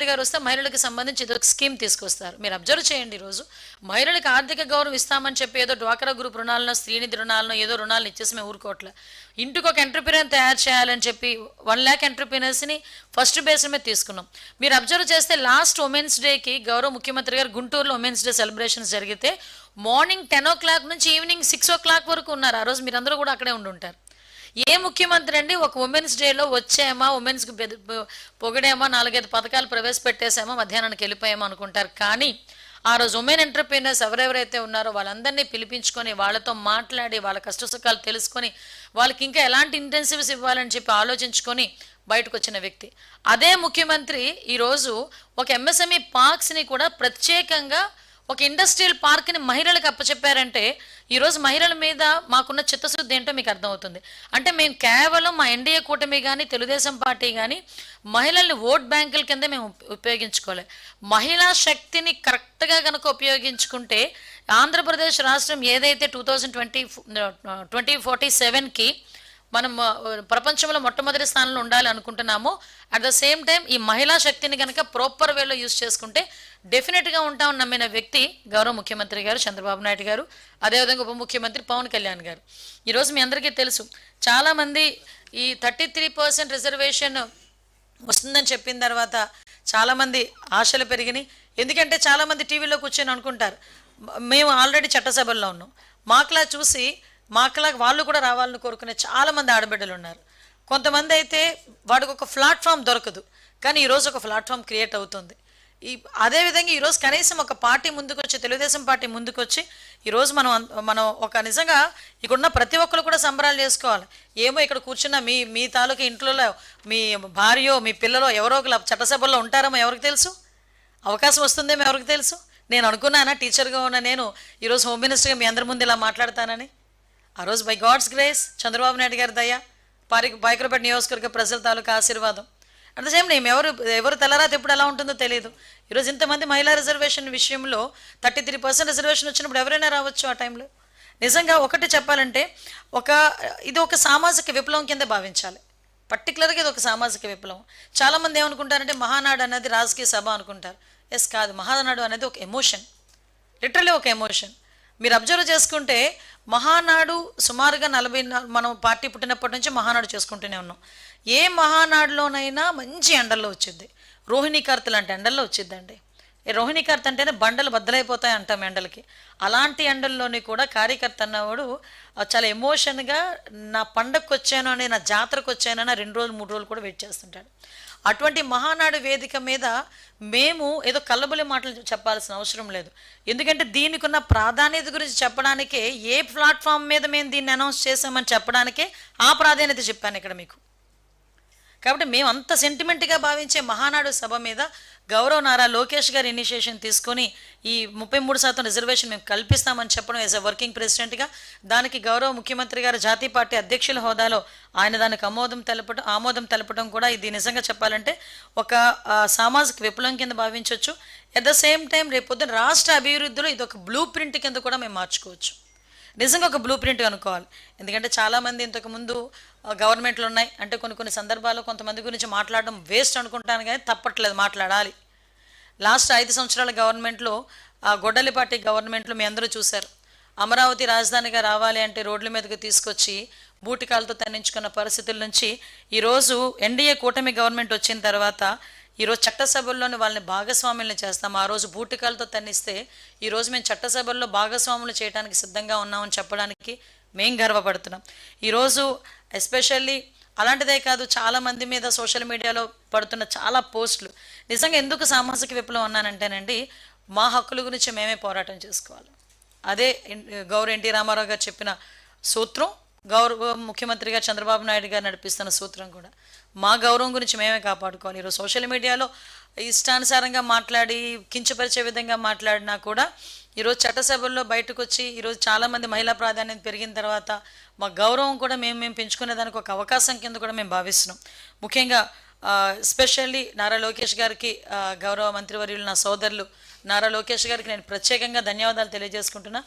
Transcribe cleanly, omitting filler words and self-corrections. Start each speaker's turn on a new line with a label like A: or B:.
A: గారు వస్తే మహిళలకు సంబంధించి ఏదో ఒక స్కీమ్ తీసుకొస్తారు. మీరు అబ్జర్వ్ చేయండి ఈరోజు మహిళలకు ఆర్థిక గౌరవం ఇస్తామని చెప్పి ఏదో డ్వాక్రా గ్రూప్ రుణాలను, శ్రీనిధి రుణాలను ఏదో రుణాలను ఇచ్చేసి మేము ఊరుకోవట్లే. ఇంటికి ఒక ఎంటర్‌ప్రెన్యూర్ తయారు చేయాలని చెప్పి 1,00,000 ఎంటర్‌ప్రెన్యూర్స్‌ని ఫస్ట్ బేస్ మీద తీసుకున్నాం. మీరు అబ్జర్వ్ చేస్తే లాస్ట్ ఉమెన్స్ డేకి గౌరవ ముఖ్యమంత్రి గారు గుంటూరులో ఉమెన్స్ డే సెలబ్రేషన్స్ జరిగితే మార్నింగ్ 10 నుంచి ఈవినింగ్ 6 వరకు ఉన్నారు. ఆ రోజు మీరందరూ కూడా అక్కడే ఉండుంటారు. ఏ ముఖ్యమంత్రి అండి ఒక ఉమెన్స్ డేలో వచ్చామా, ఉమెన్స్కి పొగిడేమా, 4-5 పథకాలు ప్రవేశపెట్టేసామా, మధ్యాహ్నానికి వెళ్ళిపోయామా అనుకుంటారు. కానీ ఆ రోజు ఉమెన్ ఎంటర్‌ప్రెన్యూర్స్ ఎవరెవరైతే ఉన్నారో వాళ్ళందరినీ పిలిపించుకొని వాళ్ళతో మాట్లాడి వాళ్ళ కష్టసుఖాలు తెలుసుకొని వాళ్ళకి ఇంకా ఎలాంటి ఇంటెన్సివ్స్ ఇవ్వాలని చెప్పి ఆలోచించుకొని బయటకు వచ్చిన వ్యక్తి. అదే ముఖ్యమంత్రి ఈరోజు ఒక ఎంఎస్ఎంఈ పార్క్స్ని కూడా ప్రత్యేకంగా ఒక ఇండస్ట్రియల్ పార్క్ని మహిళలకు అప్పచెప్పారంటే ఈరోజు మహిళల మీద మాకున్న చిత్తశుద్ధి ఏంటో మీకు అర్థమవుతుంది. అంటే మేము కేవలం మా ఎన్డీఏ కూటమి కానీ తెలుగుదేశం పార్టీ కానీ మహిళల్ని ఓట్ బ్యాంకుల కింద మేము ఉపయోగించుకోలే. మహిళా శక్తిని కరెక్ట్గా కనుక ఉపయోగించుకుంటే ఆంధ్రప్రదేశ్ రాష్ట్రం ఏదైతే 2047కి మనం ప్రపంచంలో మొట్టమొదటి స్థానంలో ఉండాలి అనుకుంటున్నామో అట్ ద సేమ్ టైం ఈ మహిళా శక్తిని కనుక ప్రాపర్ వేలో యూజ్ చేసుకుంటే డెఫినెట్గా ఉంటామని నమ్మిన వ్యక్తి గౌరవ ముఖ్యమంత్రి గారు చంద్రబాబు నాయుడు గారు, అదేవిధంగా ఉప ముఖ్యమంత్రి పవన్ కళ్యాణ్ గారు. ఈరోజు మీ అందరికీ తెలుసు చాలామంది ఈ 33% రిజర్వేషన్ వస్తుందని చెప్పిన తర్వాత చాలామంది ఆశలు పెరిగినాయి. ఎందుకంటే చాలామంది టీవీలో కూర్చొని అనుకుంటారు మేము ఆల్రెడీ చట్టసభల్లో ఉన్నాం, మాకులా చూసి మాకులా వాళ్ళు కూడా రావాలని కోరుకునే చాలామంది ఆడబిడ్డలు ఉన్నారు. కొంతమంది అయితే వాడికి ఒక ప్లాట్ఫామ్ దొరకదు, కానీ ఈరోజు ఒక ప్లాట్ఫామ్ క్రియేట్ అవుతుంది. అదేవిధంగా ఈరోజు కనీసం ఒక పార్టీ ముందుకు వచ్చి తెలుగుదేశం పార్టీ ముందుకు వచ్చి ఈరోజు మనం ఒక నిజంగా ఇక్కడున్న ప్రతి ఒక్కరు కూడా సంబరాలు చేసుకోవాలి. ఏమో ఇక్కడ కూర్చున్న మీ తాలూకా ఇంట్లో మీ భార్యో మీ పిల్లలో ఎవరో ఒకరు చట్టసభల్లో ఉంటారేమో ఎవరికి తెలుసు, అవకాశం వస్తుందేమో ఎవరికి తెలుసు. నేను అనుకున్నానా టీచర్గా ఉన్న నేను ఈరోజు హోమ్ మినిస్టర్గా మీ అందరి ముందు ఇలా మాట్లాడతానని? ఆ రోజు by God's grace Chandrababu Naidu గారి దయ, పాయకరపేట నియోజకవర్గ ప్రజల తాలూకా ఆశీర్వాదం. అట్ ద సేమ్ టైం ఎవరు తెల్లరాత ఎప్పుడు ఎలా ఉంటుందో తెలియదు. ఈరోజు ఇంతమంది మహిళా రిజర్వేషన్ విషయంలో 33% రిజర్వేషన్ వచ్చినప్పుడు ఎవరైనా రావచ్చు ఆ టైంలో. నిజంగా ఒకటి చెప్పాలంటే ఇది ఒక సామాజిక విప్లవం కింద భావించాలి. పర్టికులర్గా ఇది ఒక సామాజిక విప్లవం. చాలామంది ఏమనుకుంటారంటే మహానాడు అనేది రాజకీయ సభ అనుకుంటారు. ఎస్ కాదు, మహానాడు అనేది ఒక ఎమోషన్, లిటరలీ ఒక ఎమోషన్. మీరు అబ్జర్వ్ చేసుకుంటే మహానాడు సుమారుగా 40 మనం పార్టీ పుట్టినప్పటి నుంచి మహానాడు చేసుకుంటూనే ఉన్నాం. ఏ మహానాడులోనైనా మంచి ఎండల్లో వచ్చింది, రోహిణీ కార్తె లాంటి ఎండల్లో వచ్చిందండి. రోహిణీ కార్తె అంటేనే బండలు బద్దలైపోతాయి అంటాం ఎండలకి. అలాంటి ఎండల్లోని కూడా కార్యకర్త అన్నవాడు చాలా ఎమోషన్గా నా పండగకు వచ్చాను అని, నా జాతరకు వచ్చానని 2 రోజులు 3 రోజులు కూడా వెయిట్ చేస్తుంటాడు. అటువంటి మహానాడు వేదిక మీద మేము ఏదో కల్లబుల్లి మాటలు చెప్పాల్సిన అవసరం లేదు. ఎందుకంటే దీనికి ఉన్న ప్రాధాన్యత గురించి చెప్పడానికే ఏ ప్లాట్ఫామ్ మీద మేము దీన్ని అనౌన్స్ చేసామని చెప్పడానికే ఆ ప్రాధాన్యత చెప్పాను ఇక్కడ మీకు. కాబట్టి మేము అంత సెంటిమెంట్గా భావించే మహానాడు సభ మీద గౌరవ నారా లోకేష్ గారు ఇనిషియేషన్ తీసుకొని ఈ 33% రిజర్వేషన్ మేము కల్పిస్తామని చెప్పడం యాజ్ ఎ వర్కింగ్ ప్రెసిడెంట్గా, దానికి గౌరవ ముఖ్యమంత్రి గారు జాతీయ పార్టీ అధ్యక్షుల హోదాలో ఆయన దానికి ఆమోదం తెలపడం కూడా ఇది నిజంగా చెప్పాలంటే ఒక సామాజిక విప్లవం కింద భావించవచ్చు. అట్ ద సేమ్ టైం రేపొద్దున రాష్ట్ర అభివృద్ధిలో ఇది ఒక బ్లూ ప్రింట్ కింద కూడా మేము మార్చుకోవచ్చు. నిజంగా ఒక బ్లూ ప్రింట్ అనుకోవాలి. ఎందుకంటే చాలామంది ఇంతకుముందు గవర్నమెంట్లు ఉన్నాయి అంటే కొన్ని సందర్భాల్లో కొంతమంది గురించి మాట్లాడడం వేస్ట్ అనుకుంటాను, కానీ తప్పట్లేదు, మాట్లాడాలి. లాస్ట్ 5 సంవత్సరాల గవర్నమెంట్లో గొడ్డలిపాటి గవర్నమెంట్లో మీ అందరూ చూశారు. అమరావతి రాజధానిగా రావాలి అంటే రోడ్ల మీదకి తీసుకొచ్చి బూటికాలతో తన్నించుకున్న పరిస్థితుల నుంచి ఈరోజు ఎన్డీఏ కూటమి గవర్నమెంట్ వచ్చిన తర్వాత ఈరోజు చట్టసభల్లోని వాళ్ళని భాగస్వాములను చేస్తాం. ఆ రోజు బూటికాలతో తన్నిస్తే ఈరోజు మేము చట్టసభల్లో భాగస్వాములు చేయడానికి సిద్ధంగా ఉన్నామని చెప్పడానికి మేము గర్వపడుతున్నాం. ఈరోజు ఎస్పెషల్లీ అలాంటిదే కాదు, చాలామంది మీద సోషల్ మీడియాలో పడుతున్న చాలా పోస్టులు నిజంగా ఎందుకు సామాజిక విప్లవం అన్నానంటేనండి, మా హక్కుల గురించి మేమే పోరాటం చేసుకోవాలి. అదే గౌరవ ఎన్టీ రామారావు గారు చెప్పిన సూత్రం, గౌరవ ముఖ్యమంత్రిగా చంద్రబాబు నాయుడు గారు నడిపిస్తున్న సూత్రం కూడా మా గౌరవం గురించి మేమే కాపాడుకోవాలి. ఈరోజు సోషల్ మీడియాలో ఇష్టానుసారంగా మాట్లాడి కించపరిచే విధంగా మాట్లాడినా కూడా ఈరోజు చట్టసభల్లో బయటకు వచ్చి ఈరోజు చాలామంది మహిళా ప్రాధాన్యత పెరిగిన తర్వాత మా గౌరవం కూడా మేము పెంచుకునే దానికి ఒక అవకాశం కింద కూడా మేము భావిస్తున్నాం. ముఖ్యంగా ఎస్పెషల్లీ నారా లోకేష్ గారికి, గౌరవ మంత్రివర్యులు నా సోదరులు నారా లోకేష్ గారికి నేను ప్రత్యేకంగా ధన్యవాదాలు తెలియజేసుకుంటున్నా.